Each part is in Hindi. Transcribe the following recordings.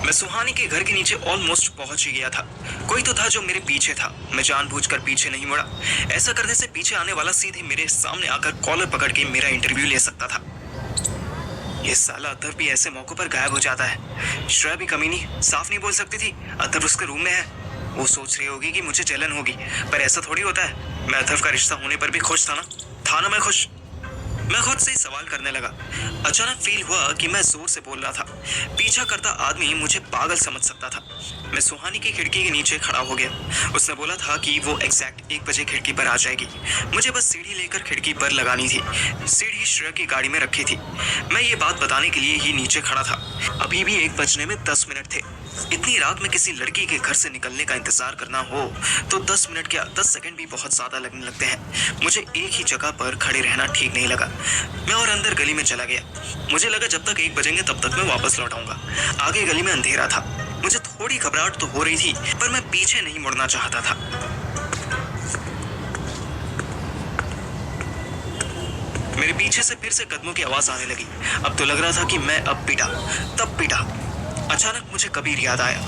मैं सुहानी के घर के नीचे ऑलमोस्ट पहुंच ही गया था। कोई तो था जो मेरे पीछे था। मैं जानबूझकर पीछे नहीं मुड़ा। ऐसा करने से पीछे आने वाला सीधे मेरे सामने आकर कॉलर पकड़ के मेरा इंटरव्यू ले सकता था। ये साला अतर भी ऐसे मौकों पर गायब हो जाता है। श्रेया भी कमी नहीं, साफ नहीं बोल सकती थी अतर उसके रूम में है। वो सोच रही होगी कि मुझे जलन होगी, पर ऐसा थोड़ी होता है। मैं अतर का रिश्ता होने पर भी खुश था ना मैं खुश। मैं खुद से ही सवाल करने लगा। अचानक फील हुआ कि मैं जोर से बोल रहा था। पीछा करता आदमी मुझे पागल समझ सकता था। मैं सुहानी की खिड़की के नीचे खड़ा हो गया। उसने बोला था कि वो एग्जैक्ट 1 बजे खिड़की पर आ जाएगी। मुझे बस सीढ़ी लेकर खिड़की पर लगानी थी। सीढ़ी श्रेया की गाड़ी में रखी थी। मैं ये बात बताने के लिए ही नीचे खड़ा था। अभी भी 1 बजने में 10 मिनट थे। इतनी रात में किसी लड़की के घर से निकलने का इंतजार करना हो तो 10 मिनट क्या 10 सेकंड भी बहुत ज्यादा लगने लगते हैं। मुझे एक ही जगह पर खड़े रहना ठीक नहीं लगा। मैं और अंदर गली में चला गया। मुझे लगा जब तक 1 बजेंगे तब तक मैं वापस लौट आऊंगा। आगे गली में अंधेरा था। मुझे थोड़ी घबराहट तो हो रही थी, पर मैं पीछे नहीं मुड़ना चाहता था। मेरे पीछे से फिर से कदमों की आवाज आने लगी। अब तो लग रहा था कि मैं अब पिटा तब पिटा। अचानक मुझे कबीर याद आया।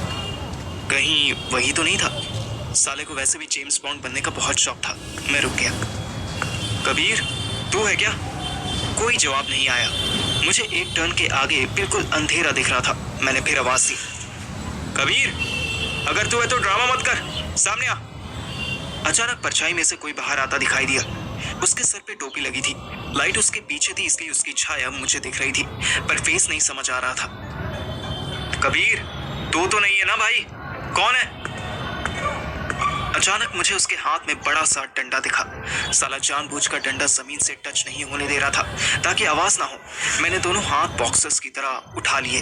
कहीं वही तो नहीं था। साले को वैसे भी जेम्स बॉन्ड बनने का बहुत शौक था। मैं रुक गया। कबीर, तू है क्या? कोई जवाब नहीं आया। मुझे एक टर्न के आगे बिल्कुल अंधेरा दिख रहा था। मैंने फिर आवाज दी, कबीर, अगर तू है तो ड्रामा मत कर, सामने आ। अचानक परछाई में से कोई बाहर आता दिखाई दिया। उसके सर पे टोपी लगी थी। लाइट उसके पीछे थी, इसलिए उसकी छाया मुझे दिख रही थी, पर फेस नहीं समझ आ रहा था। कबीर, तू तो नहीं है ना भाई? कौन है? अचानक मुझे उसके हाथ में बड़ा सा डंडा दिखा। साला जानबूझकर डंडा जमीन से टच नहीं होने दे रहा था ताकि आवाज ना हो। मैंने दोनों हाथ बॉक्सर्स की तरह उठा लिए।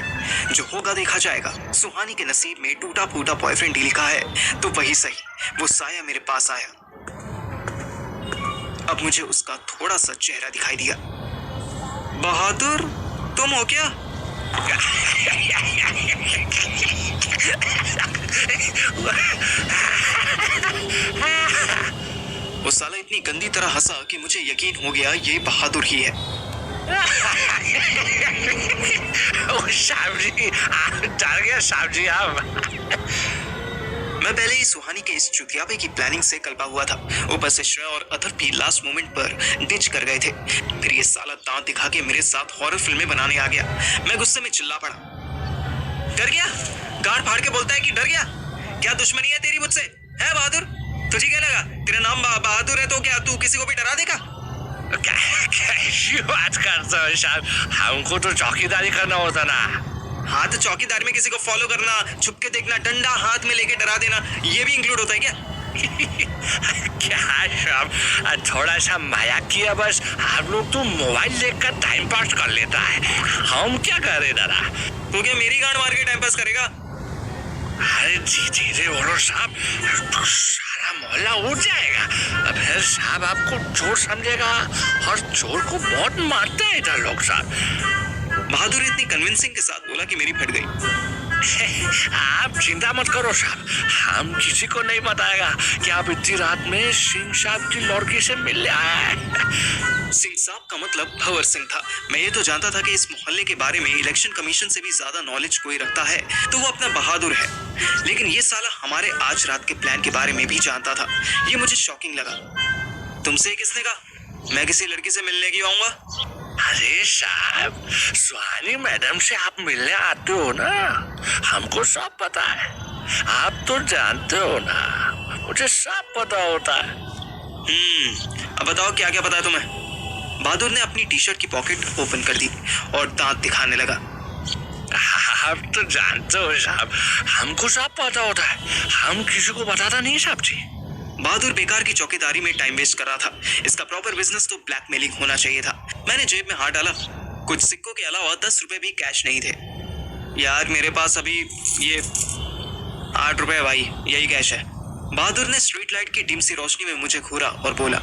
जो होगा देखा जाएगा। सुहानी के नसीब में टूटा फूटा बॉयफ्रेंड ही लिखा है तो वही सही। वो साया मेरे पास आया। अब मुझे उसका थोड़ा सा चेहरा दिखाई दिया। बहादुर, तुम हो क्या? वो साला इतनी गंदी तरह हंसा कि मुझे यकीन हो गया ये बहादुर ही है। साहब जी, डर गया साहब जी आप। मैं पहले ही सुहानी के इस चुतियापे की प्लानिंग से कल्पा हुआ था। ऊपर से श्रेया और अतर भी लास्ट मोमेंट पर डिच कर गए थे। फिर ये साला दांत दिखा के मेरे साथ हॉरर फिल्में बनाने आ गया। मैं गुस्से में चिल्ला पड़ा, डर गया? गाड़ फाड़ के बोलता है कि डर गया? क्या दुश्मनी है तेरी मुझसे? है बहादुर? तुझे क्या लगा तेरा नाम बहादुर है तो क्या तू किसी को भी डरा देगा? कैसी बात करते हो साहब? हमको तो चौकीदारी करना होता ना। हाँ तो चौकीदारी में किसी को फॉलो करना, छुप के देखना, डंडा हाथ में लेके डरा देना, ये भी इंक्लूड होता है क्या? क्या साहब, थोड़ा सा माया किया बस। हम लोग तो मोबाइल देखकर टाइम पास कर लेता है। हम क्या करें दादा? तो क्या मेरी गांड मार के टाइम पास करेगा? अरे धीरे बोलो साहब, तो सारा मोहल्ला उठ जाएगा। अब फिर साहब आपको चोर समझेगा और चोर को बहुत मारते हैं इधर लोग साहब। बहादुर इतनी कन्विंसिंग के साथ बोला कि मेरी फट गई। आप चिंता मत करो साहब, हम किसी को नहीं बताएगा कि आप इतनी रात में सिंह साहब की लड़की से मिलने आए हैं। सिंह साहब का मतलब भंवर सिंह था। मैं ये तो जानता था कि इस मोहल्ले के बारे में इलेक्शन कमीशन से भी ज्यादा नॉलेज कोई रखता है तो वो अपना बहादुर है। लेकिन ये साला हमारे आज रात के प्लान के बारे में भी जानता था। ये मुझे शॉकिंग लगा। तुमसे किसने कहा मैं किसी लड़की से मिलने की आऊंगा? अरे साहब, सुहानी मैडम से आप मिलने आते हो ना, हमको सब पता है। आप तो जानते हो ना, मुझे सब पता होता है। अब बताओ क्या क्या पता है तुम्हें? बहादुर ने अपनी टी शर्ट की पॉकेट ओपन कर दी और दांत दिखाने लगा। आप तो जानते हो साहब, हमको सब पता होता है। हम किसी को बताता नहीं साहब जी। बहादुर बेकार की चौकीदारी में टाइम वेस्ट कर रहा था। इसका प्रॉपर बिजनेस तो ब्लैकमेलिंग होना चाहिए था। मैंने जेब में हाथ डाला। कुछ सिक्कों के अलावा 10 रुपए भी कैश नहीं थे। यार मेरे पास अभी ये 8 रुपए भाई, यही कैश है। बहादुर ने स्ट्रीट लाइट की डिम सी रोशनी में मुझे घूरा और बोला,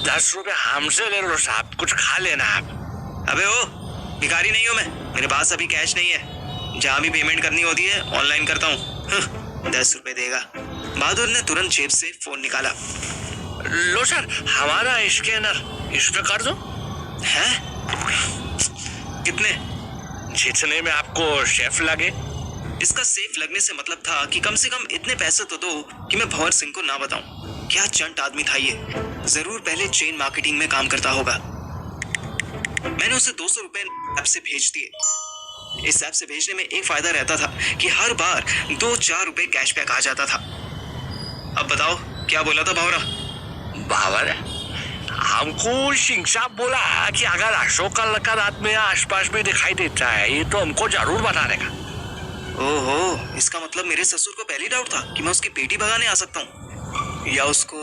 10 रुपए हमसे ले लो साहब, कुछ खा लेना आप। अबे ओ, भिखारी नहीं हूं मैं, मेरे पास अभी कैश नहीं है। जहां भी पेमेंट करनी होती है ऑनलाइन करता हूँ। 10 रुपए देगा। बहादुर ने तुरंत जेब से फोन निकाला। लो सर, हमारा स्कैनर इस पे कर दो। हैं? कितने? जितने में आपको शेफ लगे। इसका सेफ लगने से मतलब था कि कम से कम इतने पैसे तो दो कि मैं भंवर सिंह को ना बताऊं। क्या चंट आदमी था ये, जरूर पहले चेन मार्केटिंग में काम करता होगा। मैंने उसे 200 रुपए ऐप से भेज दिए। इस ऐप से भेजने में एक फायदा रहता था कि हर बार 2-4 रुपए कैशबैक आ जाता था। अब बताओ क्या बोला था भावरा? बाबर, हमको सिंह साहब बोला कि अगर अशोक का रात में आसपास में दिखाई देता है ये तो हमको जरूर बता देगा। ओहो, इसका मतलब मेरे ससुर को पहले डाउट था कि मैं उसकी बेटी भगाने आ सकता हूँ, या उसको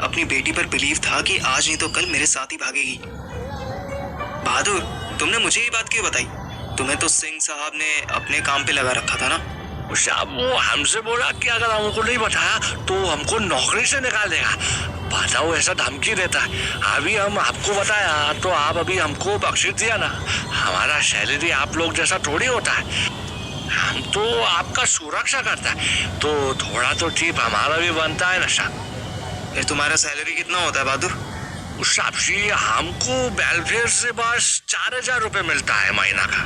अपनी बेटी पर बिलीव था कि आज नहीं तो कल मेरे साथ ही भागेगी। बहादुर, तुमने मुझे ये बात क्यों बताई? तुम्हें तो सिंह साहब ने अपने काम पे लगा रखा था ना? साहब वो हमसे बोला कि अगर हमको नहीं बताया तो हमको नौकरी से निकाल देगा। बताओ, ऐसा धमकी देता है। अभी हम आपको बताया तो आप अभी हमको बख्शिश दिया ना। हमारा सैलरी आप लोग जैसा थोड़ी होता है, हम तो आपका सुरक्षा करता है, तो थोड़ा तो टिप हमारा भी बनता है ना साहब। फिर तुम्हारा सैलरी कितना होता है बहादुर? उस हिसाब से हमको वेलफेयर से बस 4000 रुपए मिलता है महीना का।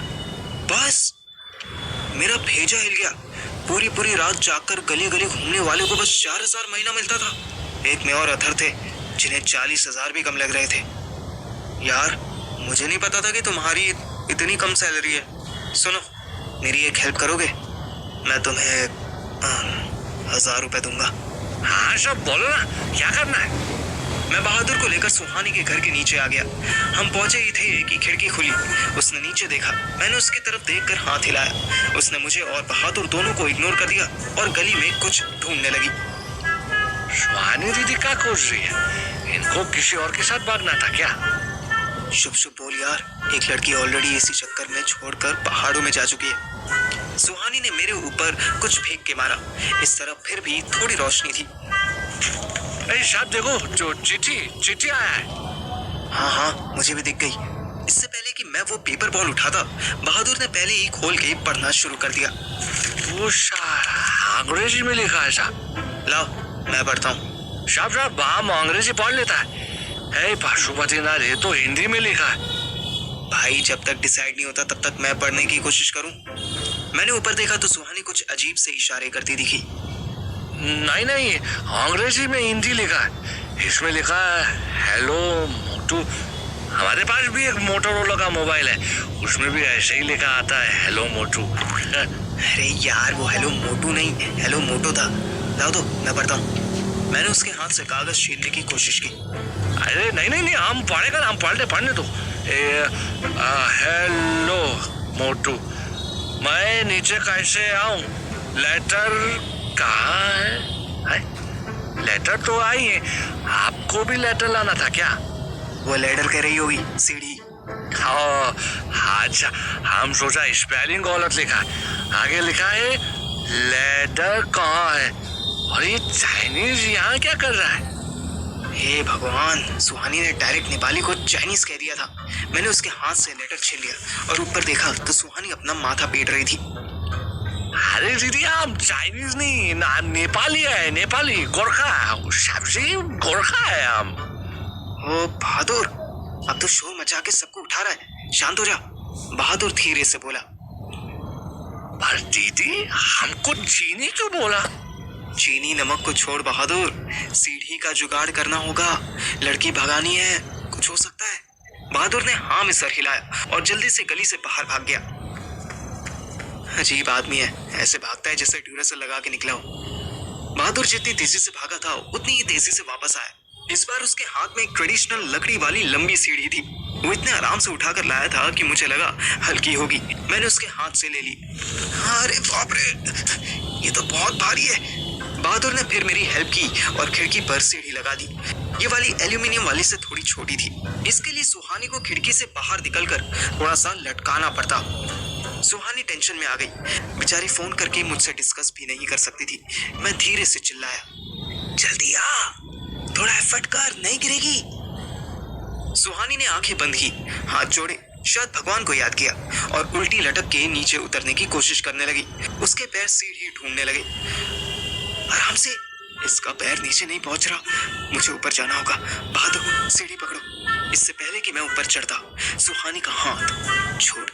बस? मेरा भेजा हिल गया। पूरी पूरी रात जागकर गली गली घूमने वाले को बस 4000 महीना मिलता था। एक में और अथर थे जिन्हें 40,000 भी कम लग रहे थे। यार, मुझे नहीं पता था कि तुम्हारी इतनी कम सैलरी है। सुनो, मेरी एक हेल्प करोगे? मैं तुम्हें 1000 रुपए दूंगा। हाँ सब बोलो ना, क्या करना है? मैं बहादुर को लेकर सुहानी के घर के नीचे आ गया। हम पहुंचे ही थे कि खिड़की खुली। उसने नीचे देखा। मैंने उसकी तरफ देखकर हाथ हिलाया। उसने मुझे और बहादुर दोनों को इग्नोर कर दिया और गली में कुछ ढूंढने लगी। सुहानी दीदी क्या खोज रही है? इनको किसी और के साथ भागना था क्या? शुभ शुभ बोल यार, एक लड़की ऑलरेडी इसी चक्कर में छोड़कर पहाड़ों में जा चुकी है। सुहानी ने मेरे ऊपर कुछ फेंक के मारा। इस तरफ फिर भी थोड़ी रोशनी थी। साहब देखो, जो चिट्ठी आया है। हाँ हाँ, मुझे भी दिख गई। इससे पहले कि मैं वो पेपर बॉल उठाता, बहादुर ने पहले ही खोल के पढ़ना शुरू कर दिया। वो अंग्रेजी में लिखा है साहब। लाओ, मैं पढ़ता हूँ। साहब हम अंग्रेजी पढ़ लेता है। पशुपतिनाथ, ये तो हिंदी में लिखा है। भाई, जब तक डिसाइड नहीं होता तब तक मैं पढ़ने की कोशिश करूं। मैंने ऊपर देखा तो सुहानी कुछ अजीब से इशारे करती दिखी। नहीं, अंग्रेजी में हिंदी लिखा है। इसमें लिखा है हेलो मोटू। हमारे पास भी एक मोटोरोला का मोबाइल है, उसमें भी ऐसे ही लिखा आता है हेलो मोटू। अरे यार, वो हेलो मोटू नहीं, हेलो मोटो था। लाओ तो, मैं पढ़ता हूँ। मैंने उसके हाथ से कागज छीनने की कोशिश की। अरे नहीं, हम पढ़ेगा ना, हम पढ़ने दो। हेलो मोटू, मैं नीचे कैसे आऊं? लेटर कहाँ है? लेटर तो आई है, आपको भी लेटर लाना था क्या? वो लेटर कह रही होगी, सीढ़ी। अच्छा, हम सोचा स्पेलिंग गलत लिखा है। आगे लिखा है लेटर कहाँ है। और ये चाइनीज यहाँ क्या कर रहा है? हे भगवान, सुहानी ने डायरेक्ट नेपाली को चाइनीज कह दिया था। मैंने उसके हाथ से लेटर छीन लिया और ऊपर देखा तो सुहानी अपना माथा पीट रही थी। अरे दीदी, हम चाइनीज नहीं ना, नेपाली है, नेपाली गोरखा, सब्जी गोरखा है हम। ओ बहादुर, अब तो शोर मचा के सबको उठा रहा है। शांत हो जा, बहादुर धीरे से बोला। पर दीदी, हमको चीनी क्यों बोला? चीनी नमक को छोड़ बहादुर, सीढ़ी का जुगाड़ करना होगा। लड़की भगानी है, कुछ हो सकता है। बहादुर ने हाँ में सर हिलाया और जल्दी से गली से बाहर भाग गया। अजीब आदमी है, ऐसे भागता है जैसे ड्यूरासेल लगा के निकला हो। बहादुर जितनी तेजी से भागा था उतनी ही तेजी से वापस आया। इस बार उसके हाथ में एक ट्रेडिशनल लकड़ी वाली लंबी सीढ़ी थी। वो इतने आराम से उठाकर लाया था कि मुझे लगा हल्की होगी। मैंने उसके हाथ से ले ली। अरे बाप रे, ये तो बहुत भारी है। बहादुर ने फिर मेरी हेल्प की और खिड़की पर सीढ़ी लगा दी। ये वाली एल्यूमिनियम वाली से थोड़ी छोटी थी। इसके लिए सुहानी को खिड़की से बाहर निकलकर थोड़ा सा लटकाना पड़ता। सुहानी टेंशन में आ गई। बेचारी फोन करके मुझसे डिस्कस भी नहीं कर सकती थी। मैं धीरे से चिल्लाया, जल्दी आ, थोड़ा एफर्ट कर, नहीं गिरेगी। सुहानी ने आंखें बंद की, हाथ जोड़े, शायद भगवान को याद किया और उल्टी लटक के नीचे उतरने की कोशिश करने लगी। उसके पैर सीढ़ी ढूंढने लगे। आराम से, इसका पैर नीचे नहीं पहुंच रहा, मुझे ऊपर जाना होगा। बहादुर, सीढ़ी पकड़ो। इससे पहले कि मैं ऊपर चढ़ता, सुहानी का हाथ छूट